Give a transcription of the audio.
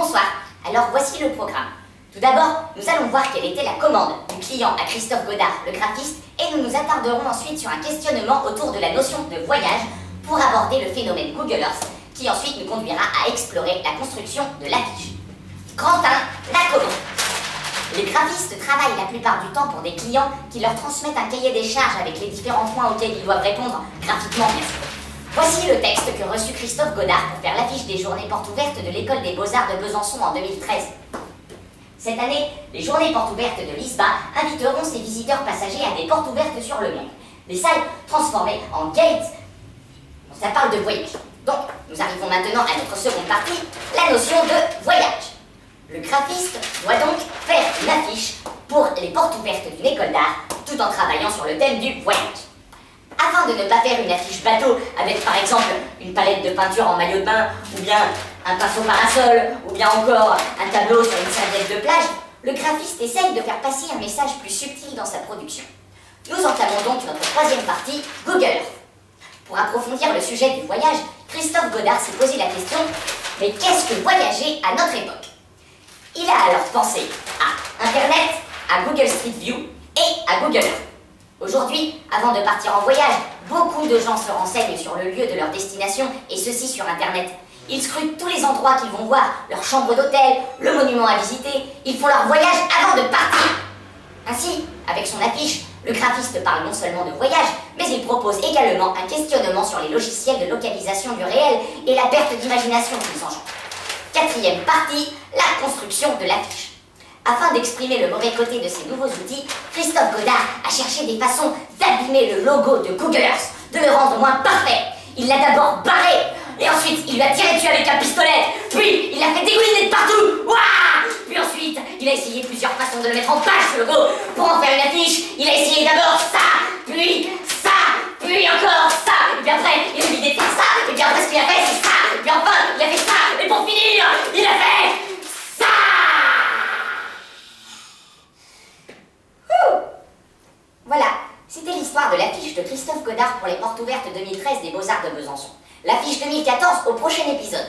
Bonsoir, alors voici le programme. Tout d'abord, nous allons voir quelle était la commande du client à Christophe Godard, le graphiste, et nous nous attarderons ensuite sur un questionnement autour de la notion de voyage pour aborder le phénomène Google Earth, qui ensuite nous conduira à explorer la construction de l'affiche. Grand 1, la commande. Les graphistes travaillent la plupart du temps pour des clients qui leur transmettent un cahier des charges avec les différents points auxquels ils doivent répondre, graphiquement bien sûr. Voici le texte que reçut Christophe Godard pour faire l'affiche des journées portes ouvertes de l'École des Beaux-Arts de Besançon en 2013. Cette année, les journées portes ouvertes de l'ISBA inviteront ses visiteurs passagers à des portes ouvertes sur le monde. Des salles transformées en gates. Ça parle de voyage. Donc, nous arrivons maintenant à notre seconde partie, la notion de voyage. Le graphiste doit donc faire une affiche pour les portes ouvertes d'une école d'art, tout en travaillant sur le thème du voyage. Afin de ne pas faire une affiche bateau avec par exemple une palette de peinture en maillot de bain, ou bien un pinceau parasol, ou bien encore un tableau sur une serviette de plage, le graphiste essaye de faire passer un message plus subtil dans sa production. Nous entamons donc notre troisième partie, Google Earth. Pour approfondir le sujet du voyage, Christophe Godard s'est posé la question « Mais qu'est-ce que voyager à notre époque ?» Il a alors pensé à Internet, à Google Street View et à Google Earth. Aujourd'hui, avant de partir en voyage, beaucoup de gens se renseignent sur le lieu de leur destination, et ceci sur Internet. Ils scrutent tous les endroits qu'ils vont voir, leur chambre d'hôtel, le monument à visiter. Ils font leur voyage avant de partir. Ainsi, avec son affiche, le graphiste parle non seulement de voyage, mais il propose également un questionnement sur les logiciels de localisation du réel et la perte d'imagination qu'ils engendrent. Quatrième partie, la construction de l'affiche. Afin d'exprimer le mauvais côté de ces nouveaux outils, Christophe Godard a cherché des façons d'abîmer le logo de Google Earth, de le rendre moins parfait. Il l'a d'abord barré, et ensuite il lui a tiré dessus avec un pistolet, puis il l'a fait dégouliner de partout. Ouah! Puis ensuite, il a essayé plusieurs façons de le mettre en page, ce logo. Pour en faire une affiche, il a essayé d'abord ça, puis encore ça, et puis après, il a eu l'idée de faire ça, et puis après ce qu'il a fait, c'est ça, et puis enfin, il a fait ça, et pour finir, il a fait ça. Voilà, c'était l'histoire de l'affiche de Christophe Godard pour les portes ouvertes 2013 des Beaux-Arts de Besançon. L'affiche 2014 au prochain épisode.